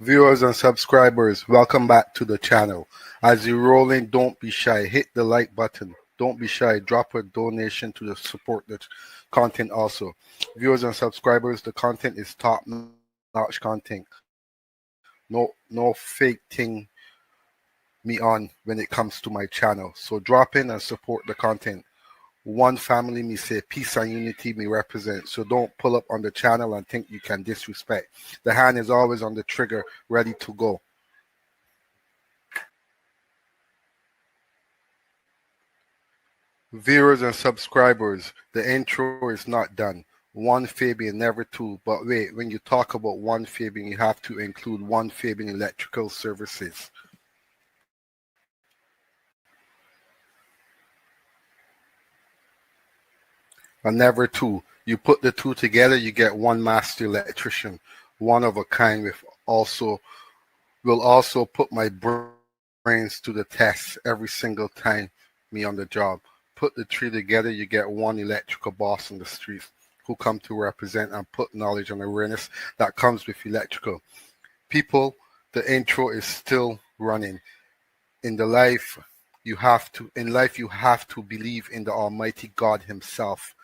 Viewers and subscribers, welcome back to the channel. As you roll in, don't be shy. Hit the like button. Don't be shy. Drop a donation to the support the content also. Viewers and subscribers, the content is top-notch content. No fake thing me on when it comes to my channel. So drop in and support the content. One family me say peace and unity me represent. So don't pull up on the channel and think you can disrespect. The hand is always on the trigger, ready to go. Viewers and subscribers, the intro is not done. One Fabian, never two. But wait, when you talk about one Fabian, you have to include one Fabian electrical services. And never two. You put the two together, you get one master electrician, one of a kind. Will also put my brains to the test every single time me on the job. Put the three together, you get one electrical boss on the streets who come to represent and put knowledge and awareness that comes with electrical. People, the intro is still running. In life you have to believe in the Almighty God Himself.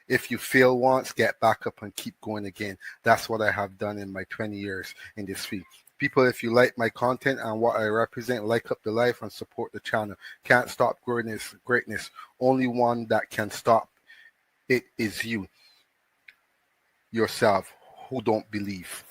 If you fail once, get back up and keep going again. That's what I have done in my 20 years in this field. People, if you like my content and what I represent, like up the life and support the channel. Can't stop greatness. Only one that can stop it is you, yourself, who don't believe.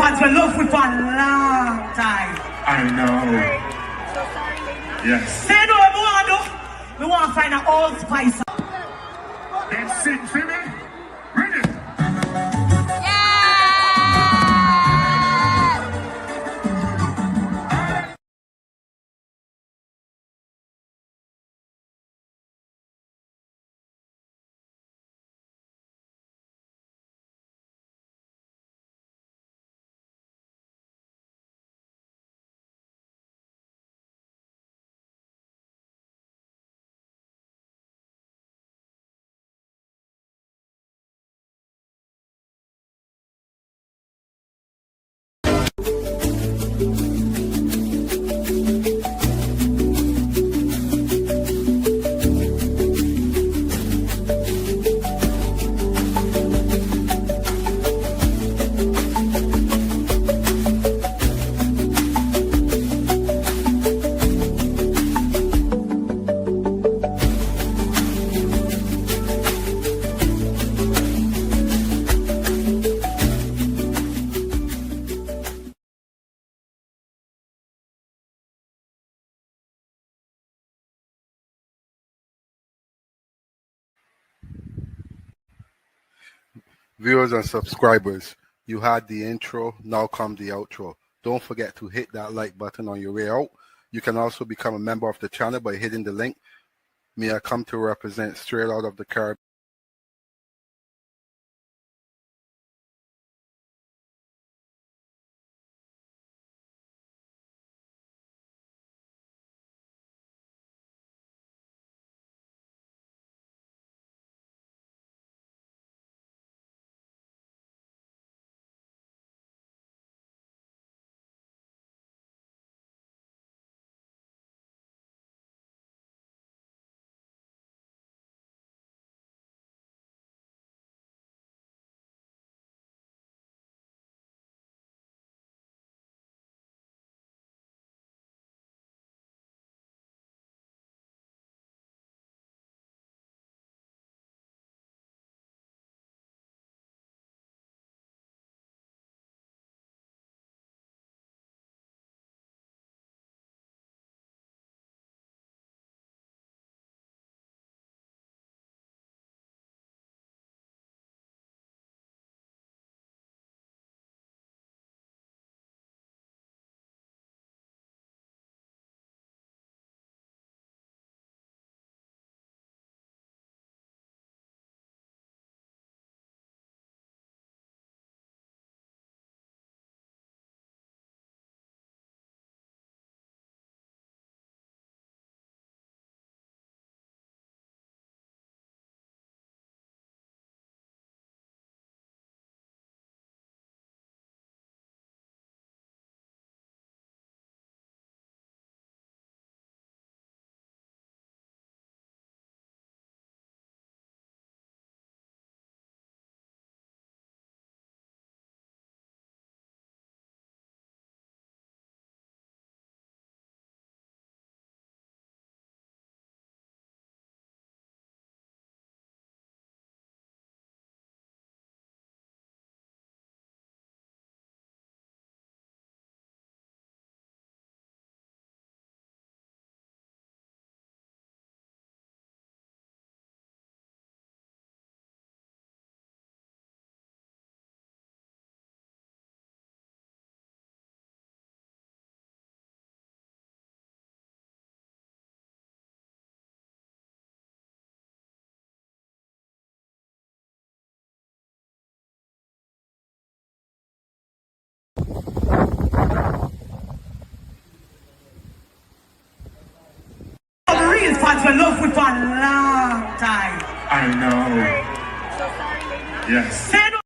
fans will love me for a long time. I know. Yes. Say no, I want to do. We want to find an old spice. Let's sing for me. Ready? Viewers and subscribers, you had the intro, now come the outro. Don't forget to hit that like button on your way out. You can also become a member of the channel by hitting the link. May I come to represent straight out of the Caribbean. The real fans will love me for a long time. I know. Yes. Say no.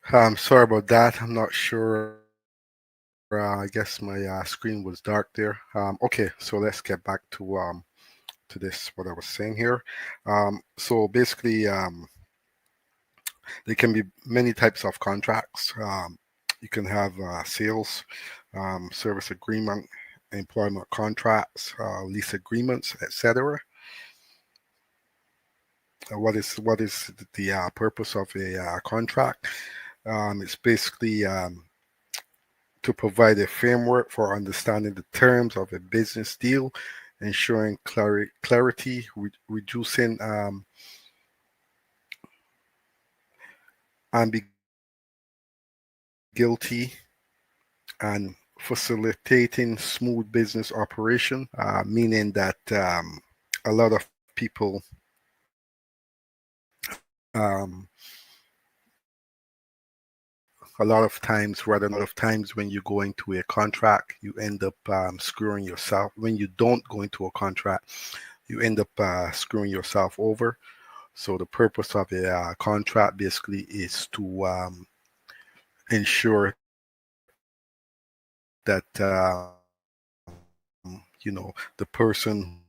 Sorry about that. I'm not sure. I guess my screen was dark there. Okay, so let's get back to this what I was saying here. So basically, there can be many types of contracts. You can have sales, service agreement, employment contracts, lease agreements, etc. What is the purpose of a contract? It's basically to provide a framework for understanding the terms of a business deal, ensuring clarity, reducing ambiguity, and facilitating smooth business operation, meaning that a lot of people um, a lot of times when you go into a contract, you end up screwing yourself. When you don't go into a contract, you end up screwing yourself over. So the purpose of a contract basically is to ensure that the person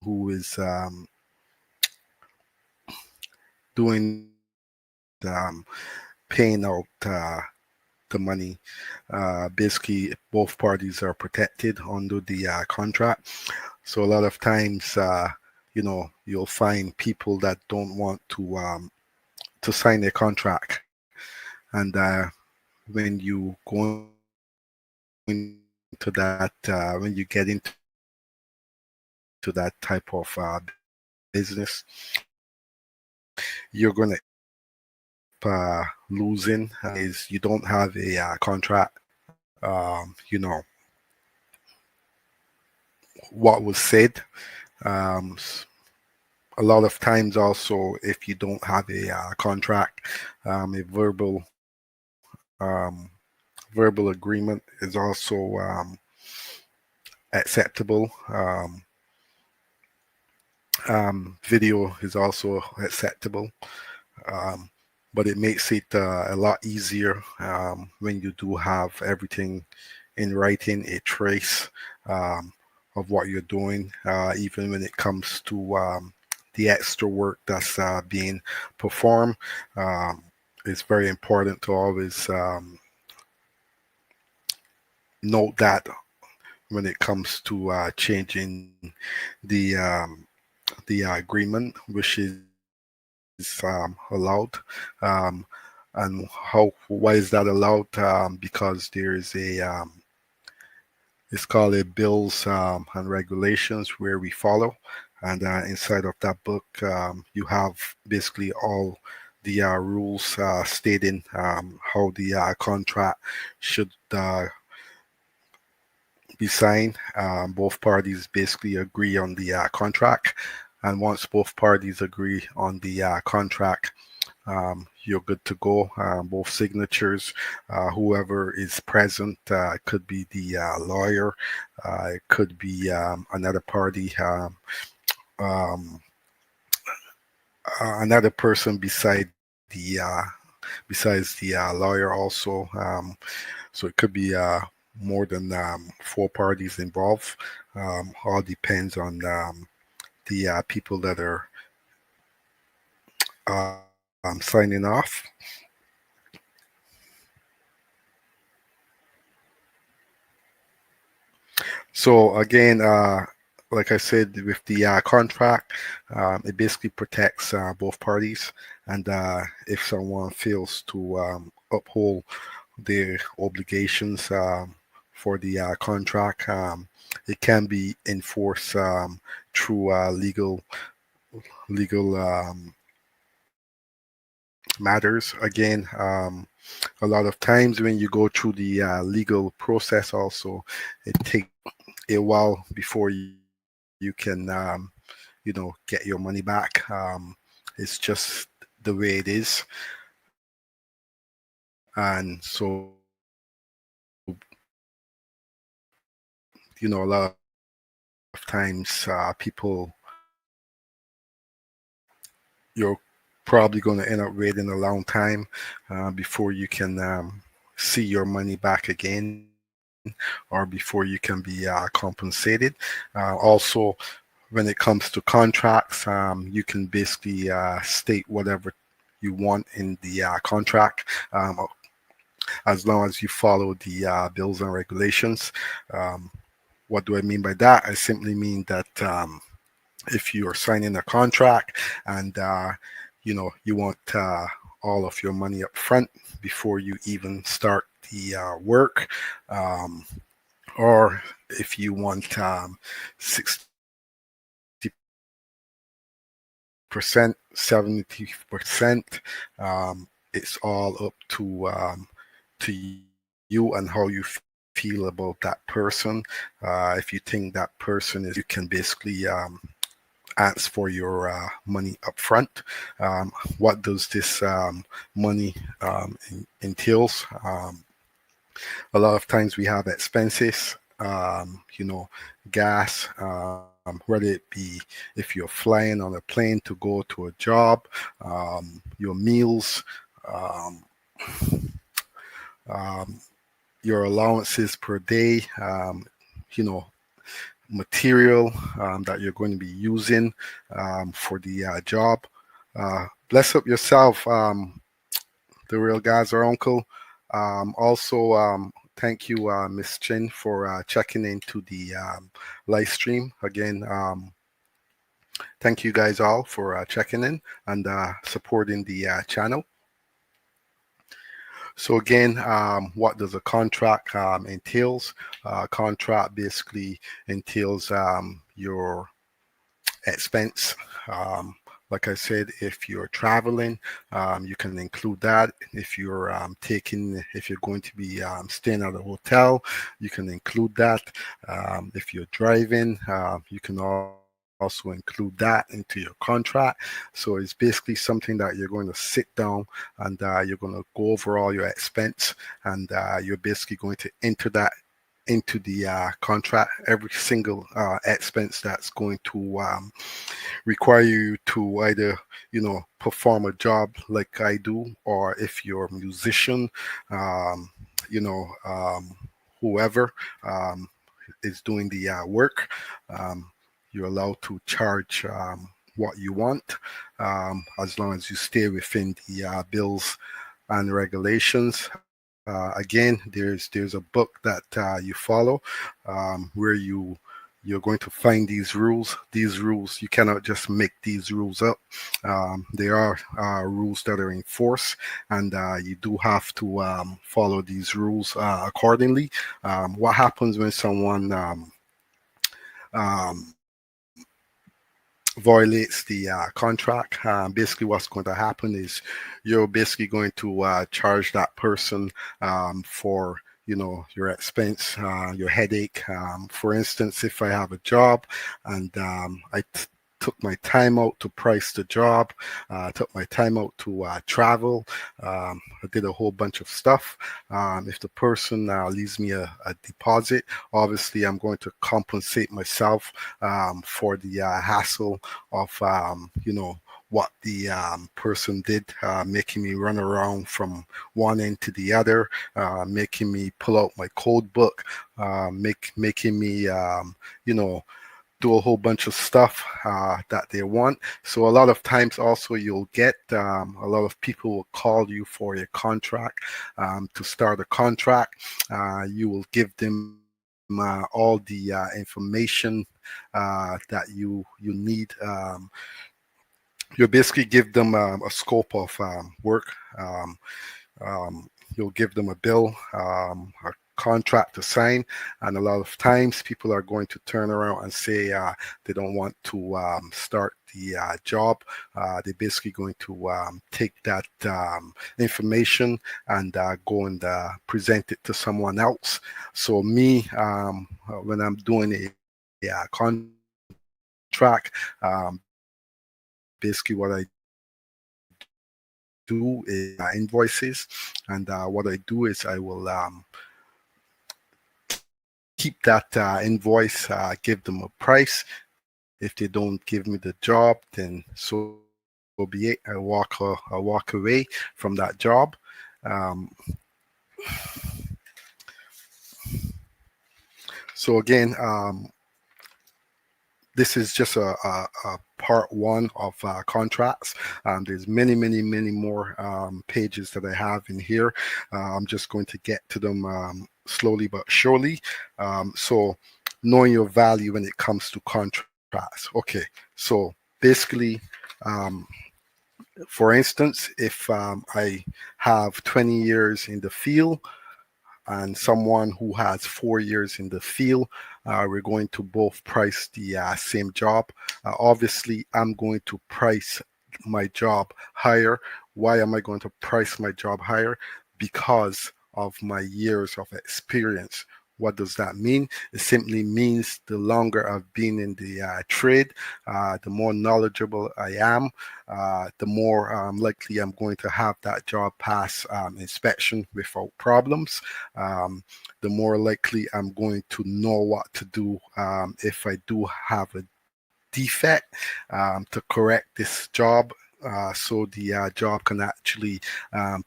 who is doing paying out the money. Basically, both parties are protected under the contract. So a lot of times, you'll find people that don't want to sign a contract, and when you go into that, when you get into that type of business, you're gonna end up losing. Is you don't have a contract. What was said. Um, a lot of times, also, if you don't have a contract, a verbal agreement is also acceptable. Video is also acceptable. Um, but it makes it a lot easier when you do have everything in writing, a trace of what you're doing, even when it comes to the extra work that's being performed. Um, it's very important to always note that when it comes to changing the agreement, which is allowed. Um, and why is that allowed? Because there is it's called a bills and regulations where we follow, and inside of that book, you have basically all the rules stating how the contract should be signed. Both parties basically agree on the contract, and once both parties agree on the contract, you're good to go. Both signatures, whoever is present, could be the lawyer, it could be another party, um, another person besides the lawyer also. So it could be more than four parties involved. All depends on the people that are signing off. So again, like I said, with the contract, it basically protects both parties. And if someone fails to uphold their obligations for the contract, it can be enforced through legal matters. Again, a lot of times when you go through the legal process, also it takes a while before you can get your money back. It's just the way it is, and so a lot of times people, your probably going to end up waiting a long time before you can see your money back again, or before you can be compensated. Also, when it comes to contracts, you can basically state whatever you want in the contract, as long as you follow the bills and regulations. Um, what do I mean by that? I simply mean that if you are signing a contract and you want all of your money up front before you even start the work, or if you want 60%, 70%, it's all up to you and how you feel about that person. If you think that person is, you can basically ask for your money up front. What does this money entails? A lot of times we have expenses, gas, whether it be if you're flying on a plane to go to a job, your meals, um, um, your allowances per day, you know, material that you're going to be using for the job. Bless up yourself, the real guys or uncle. Also, thank you, Miss Chin, for checking into the live stream. Again, thank you guys all for checking in and supporting the channel. So again, what does a contract entails? Contract basically entails your expense. Like I said, if you're traveling, you can include that. If you're if you're going to be staying at a hotel, you can include that. If you're driving, you can also include that into your contract. So it's basically something that you're going to sit down and you're going to go over all your expense, and you're basically going to enter that into the contract, every single expense that's going to require you to either perform a job like I do, or if you're a musician, um, you know whoever is doing the work, you're allowed to charge what you want, as long as you stay within the bills and regulations. Again, there's a book that you follow, where you're going to find these rules. These rules, you cannot just make these rules up. There are rules that are in force, and you do have to follow these rules accordingly. What happens when someone um, violates the contract? Basically, what's going to happen is you're basically going to charge that person for your expense, your headache. For instance, if I have a job and I took my time out to price the job, took my time out to travel, I did a whole bunch of stuff. If the person leaves me a deposit, obviously I'm going to compensate myself for the hassle of what the person did, making me run around from one end to the other, making me pull out my code book, making me do a whole bunch of stuff that they want. So a lot of times also you'll get a lot of people will call you for a contract, to start a contract. You will give them all the information that you need. You'll basically give them a scope of work. Um, you'll give them a bill, a contract to sign, and a lot of times people are going to turn around and say they don't want to start the job. They're basically going to take that information and go and present it to someone else. So me, when I'm doing a contract, basically what I do is invoices, and what I do is I will keep that invoice, give them a price. If they don't give me the job, then so be it. be it. I walk away from that job. Um, so again, this is just a part one of contracts. There's many more pages that I have in here. I'm just going to get to them slowly but surely. So knowing your value when it comes to contracts. Okay, so basically, for instance, if I have 20 years in the field, and someone who has 4 years in the field, we're going to both price the same job. Obviously, I'm going to price my job higher. Why am I going to price my job higher? Because of my years of experience. What does that mean? It simply means the longer I've been in the trade, the more knowledgeable I am, the more likely I'm going to have that job pass inspection without problems. The more likely I'm going to know what to do if I do have a defect to correct this job. So the job can actually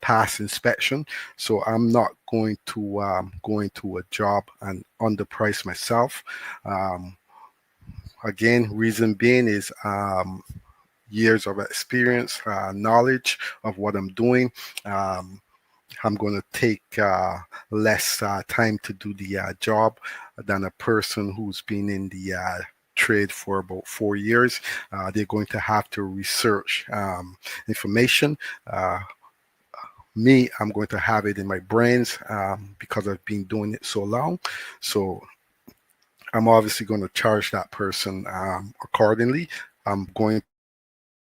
pass inspection. So I'm not going to go into a job and underprice myself. Again, reason being is years of experience, knowledge of what I'm doing. I'm going to take less time to do the job than a person who's been in the trade for about 4 years. They're going to have to research information. Me, I'm going to have it in my brains because I've been doing it so long. So I'm obviously going to charge that person accordingly. I'm going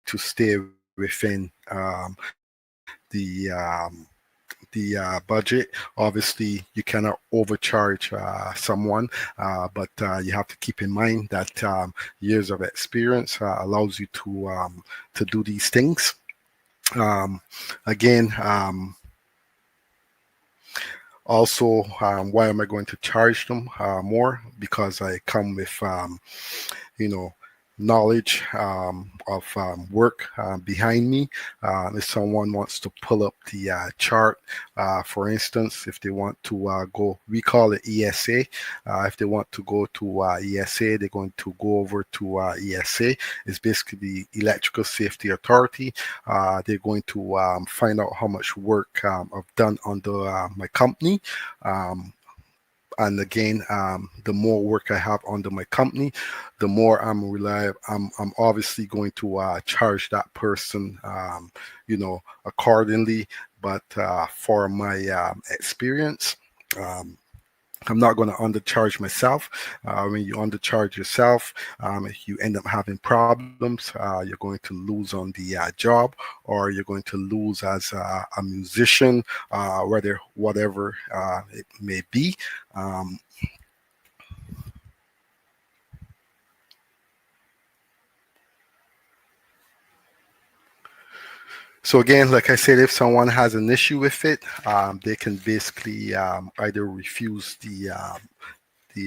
to stay within the budget. Obviously, you cannot overcharge someone, but you have to keep in mind that years of experience allows you to do these things. Again, also, why am I going to charge them more? Because I come with, you know, knowledge of work behind me. If someone wants to pull up the chart, for instance, if they want to go, we call it ESA. If they want to go to ESA, they're going to go over to ESA. It's basically the Electrical Safety Authority. They're going to find out how much work I've done under my company. And again, the more work I have under my company, the more I'm reliable. I'm obviously going to charge that person, you know, accordingly. But for my experience, I'm not going to undercharge myself. When you undercharge yourself, if you end up having problems, you're going to lose on the job, or you're going to lose as a musician, whatever it may be. So again, like I said, if someone has an issue with it, they can basically either refuse the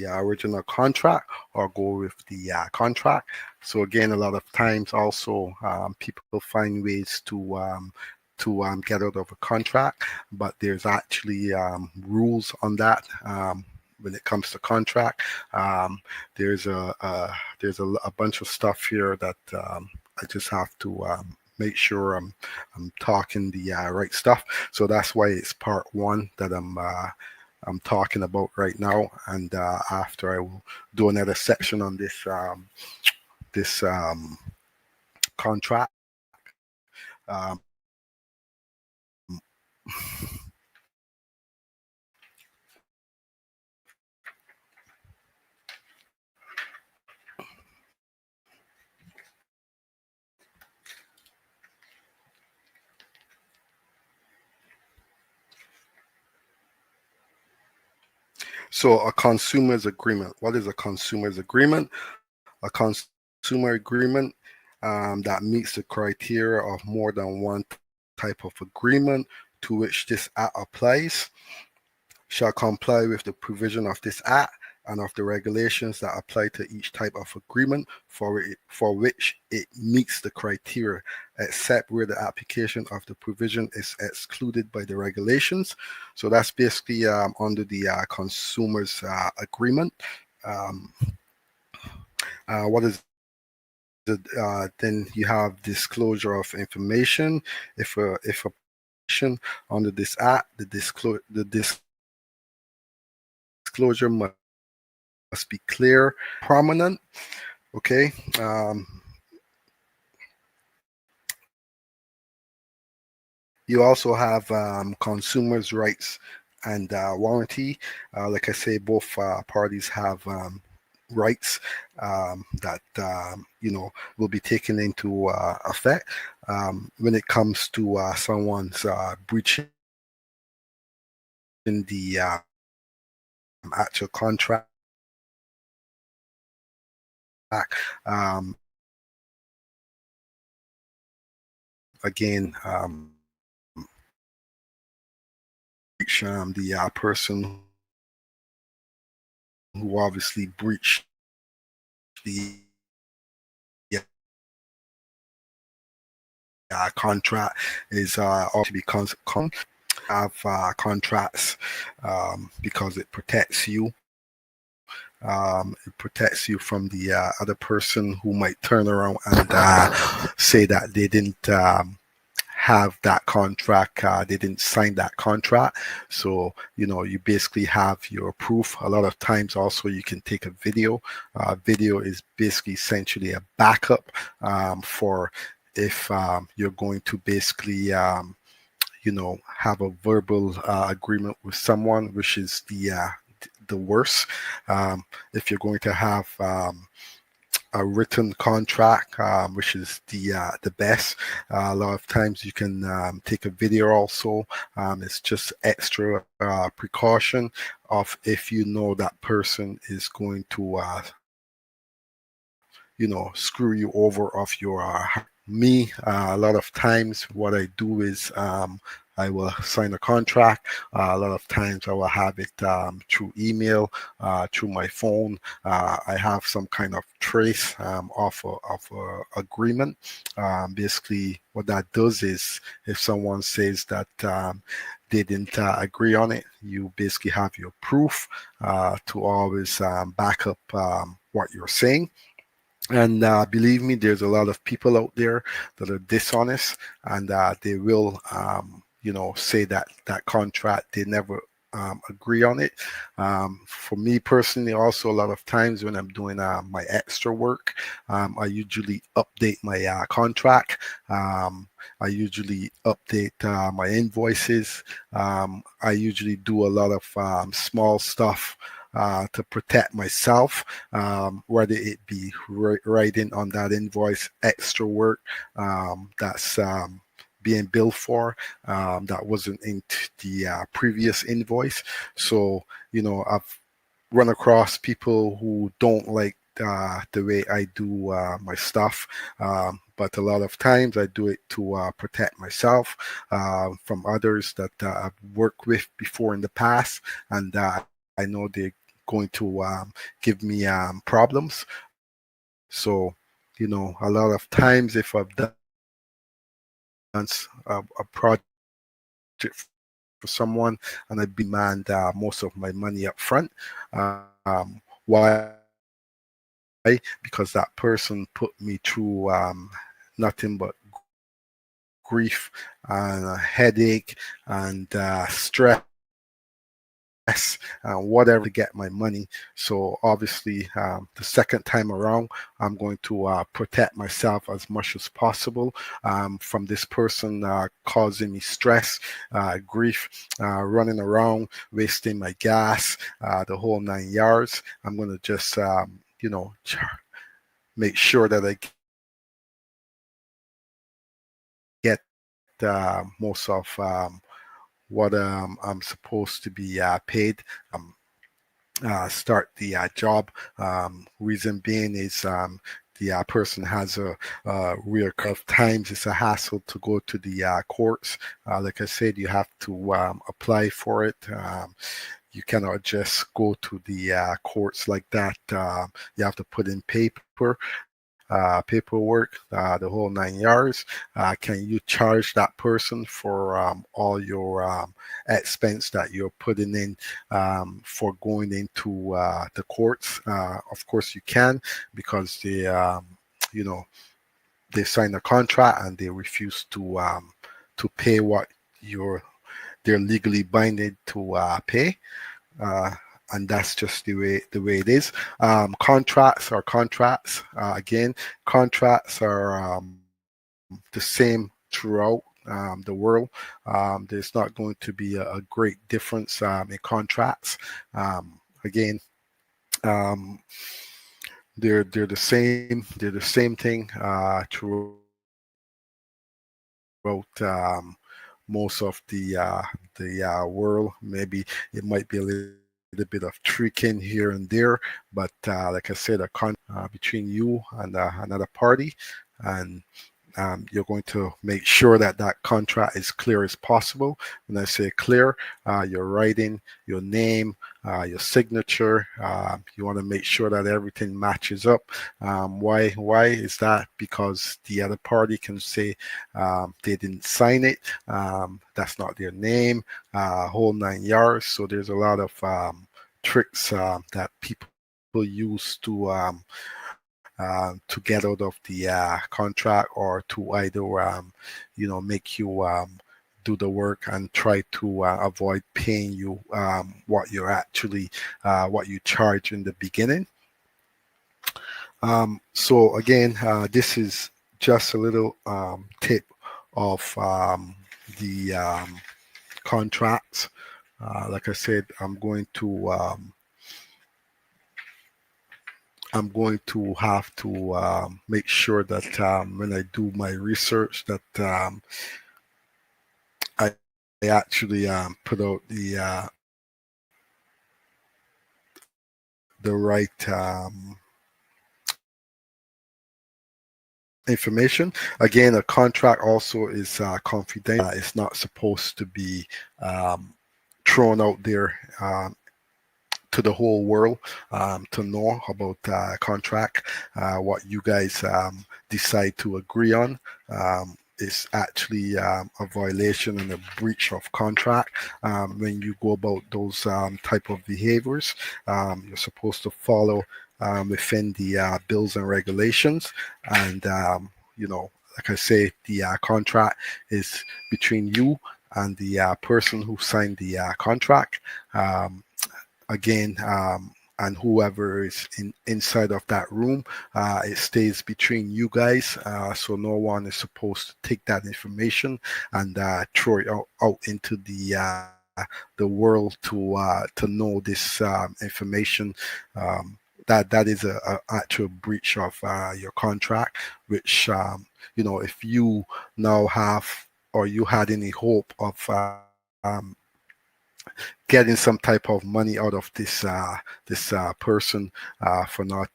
original contract or go with the contract. So again, a lot of times also people find ways to get out of a contract, but there's actually rules on that. When it comes to contract, there's a bunch of stuff here that I just have to make sure I'm talking the right stuff. So that's why it's part one that I'm talking about right now, and after I will do another section on this contract. Um, so a consumer's agreement. What is a consumer's agreement? A consumer agreement that meets the criteria of more than one type of agreement to which this act applies shall comply with the provision of this act and of the regulations that apply to each type of agreement for which it meets the criteria, except where the application of the provision is excluded by the regulations. So that's basically under the consumer's agreement. What is then you have disclosure of information. If a under this act, the disclosure must be clear, prominent. Okay. You also have consumers' rights and warranty. Like I say, both parties have rights that will be taken into effect when it comes to someone's breaching the actual contract. Again, the person who obviously breached the contract is ought to be have contracts because it protects you. It protects you from the other person who might turn around and say that they didn't have that contract, they didn't sign that contract. So you basically have your proof. A lot of times also you can take a video. Video is basically essentially a backup for if you're going to basically have a verbal agreement with someone, which is the worst. If you're going to have a written contract, which is the best. A lot of times you can take a video also. It's just extra precaution of if you know that person is going to screw you over off your me. A lot of times what I do is I will sign a contract. A lot of times I will have it through email, through my phone. I have some kind of trace of a agreement. Basically, what that does is if someone says that they didn't agree on it, you basically have your proof to always back up what you're saying. And believe me, there's a lot of people out there that are dishonest, and they will, say that contract they never agree on it. For me personally, also a lot of times when I'm doing my extra work, I usually update my contract. I usually update my invoices. I usually do a lot of small stuff to protect myself, whether it be writing on that invoice extra work that's being billed for that wasn't in the previous invoice. So, I've run across people who don't like the way I do my stuff. But a lot of times I do it to protect myself from others that I've worked with before in the past, and I know they're going to give me problems. So, a lot of times if I've done a project for someone and I demand most of my money up front, why? Because that person put me through nothing but grief and a headache and stress, whatever to get my money. So obviously the second time around I'm going to protect myself as much as possible from this person causing me stress, grief, running around, wasting my gas, the whole 9 yards. I'm going to just make sure that I get most of what I'm supposed to be paid. Start the job. Reason being is the person has a real of times it's a hassle to go to the courts. Like I said, you have to apply for it. You cannot just go to the courts like that. You have to put in paperwork, the whole 9 yards. Can you charge that person for all your expense that you're putting in for going into the courts? Of course you can, because you know, they sign a contract and they refuse to pay what they're legally binded to pay. And that's just the way it is. Contracts are contracts. Again, contracts are the same throughout the world. There's not going to be a great difference in contracts. Again, they're the same. They're the same thing throughout most of the world. Maybe it might be a little bit of tricking here and there, but like I said, a contract between you and another party, and you're going to make sure that that contract is clear as possible. When I say clear, you're writing your name, your signature. You want to make sure that everything matches up. Why is that? Because the other party can say they didn't sign it. That's not their name. Whole 9 yards. So there's a lot of tricks that people use to get out of the contract, or to either make you do the work and try to avoid paying you what you charge in the beginning. So again, this is just a little tip of the contracts. Like I said, I'm going to have to make sure that when I do my research, that I actually put out the right information. Again, a contract also is confidential. It's not supposed to be thrown out there to the whole world to know about contract. What you guys decide to agree on is actually a violation and a breach of contract. When you go about those type of behaviors, you're supposed to follow within the bills and regulations. And like I say, the contract is between you and the person who signed the contract. Again, and whoever is inside of that room, it stays between you guys. So no one is supposed to take that information and throw it out into the world to know this information. That is a actual breach of your contract, which if you now have, or you had any hope of getting some type of money out of this person for not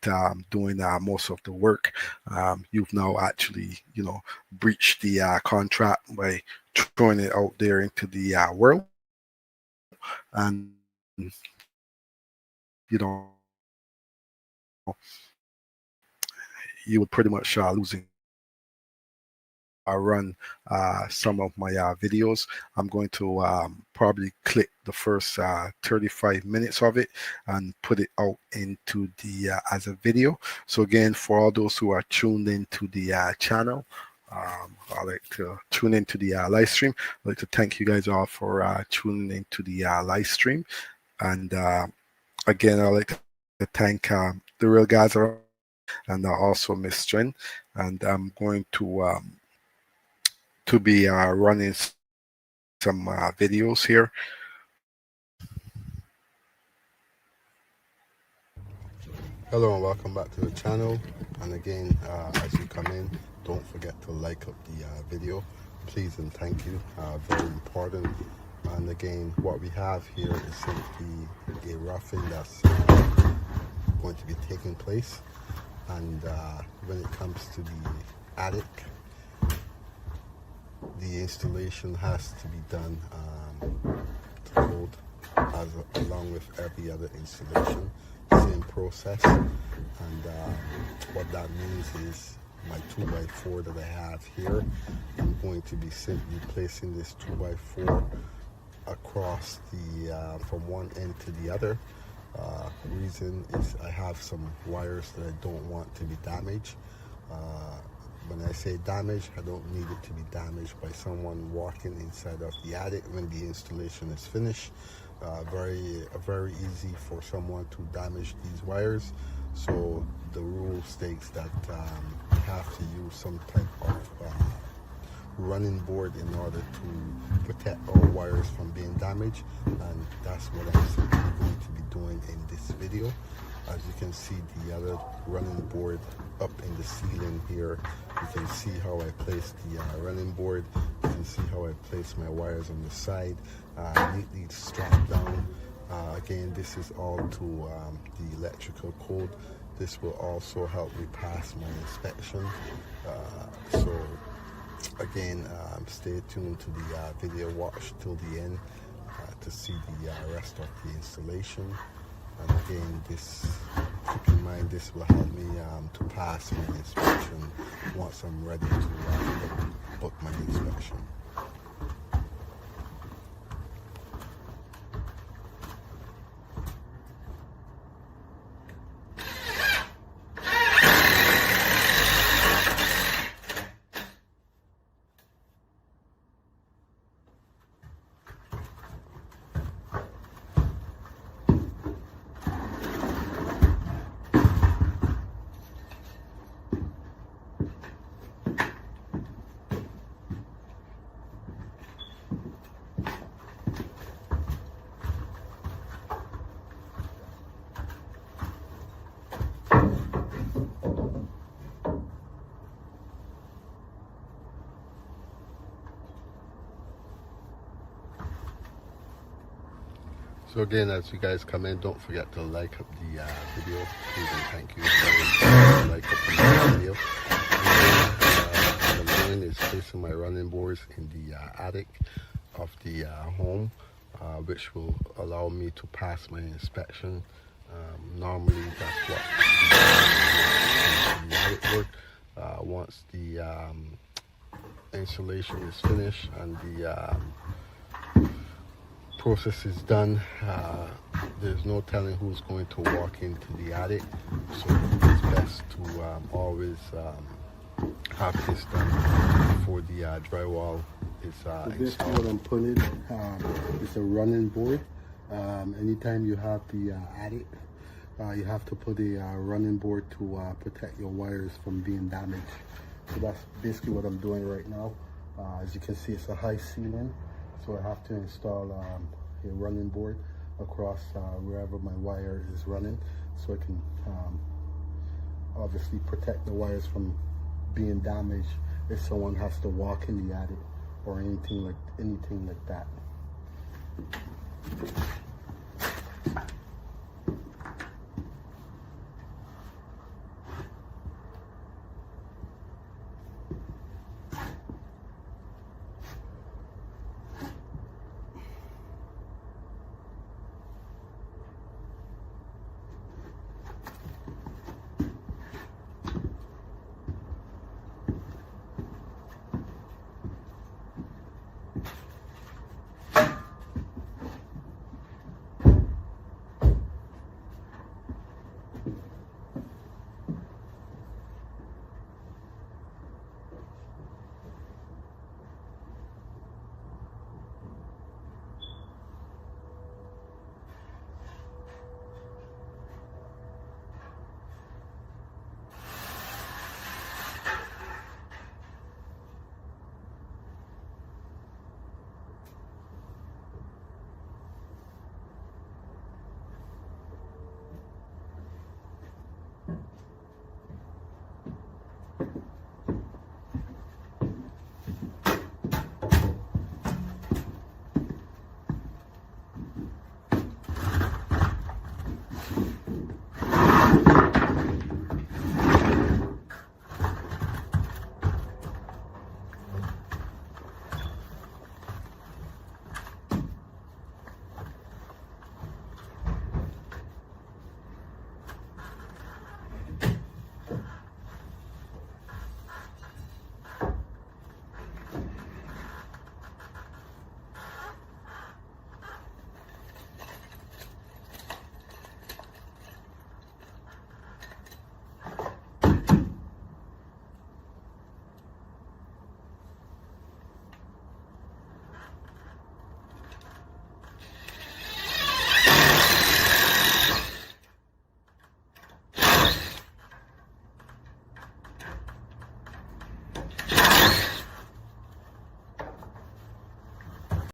doing most of the work, you've now actually breached the contract by throwing it out there into the world. And you would pretty much losing. I run some of my videos. I'm going to probably clip the first 35 minutes of it and put it out into the as a video. So again, for all those who are tuned into the channel, I'd like to tune into the live stream. I'd like to thank you guys all for tuning into the live stream. And again, I'd like to thank the real guys and also Miss Jen. And I'm going to be running some videos here. Hello and welcome back to the channel. And again, as you come in, don't forget to like up the video, please and thank you. Very important. And again, what we have here is simply a roughing that's going to be taking place. And when it comes to the attic, the installation has to be done to code. along with every other installation. Same process, and what that means is my 2x4 that I have here, I'm going to be simply placing this 2x4 across the from one end to the other. Reason is I have some wires that I don't want to be damaged. When I say damaged, I don't need it to be damaged by someone walking inside of the attic when the installation is finished. Very easy for someone to damage these wires. So the rule states that you have to use some type of running board in order to protect our wires from being damaged, and that's what I'm simply going to be doing in this video. As you can see, the other running board up in the ceiling here, you can see how I place the running board. You can see how I place my wires on the side, neatly strapped down. Again, this is all to the electrical code. This will also help me pass my inspection. So again, stay tuned to the video, watch till the end to see the rest of the installation. And again, keep in mind, this will help me to pass my inspection once I'm ready to book my inspection. So again, as you guys come in, don't forget to like up the video. Please and thank you for like up the video. What I'm doing is placing my running boards in the attic of the home, which will allow me to pass my inspection. Normally, that's what the attic work. Once the installation is finished and the process is done, there's no telling who's going to walk into the attic, so it's best to always have this done before the drywall is installed. This is what I'm putting. It's a running board. Anytime you have the attic, you have to put a running board to protect your wires from being damaged. So that's basically what I'm doing right now. As you can see, it's a high ceiling. So I have to install a running board across wherever my wire is running, so I can obviously protect the wires from being damaged if someone has to walk in the attic or anything like that.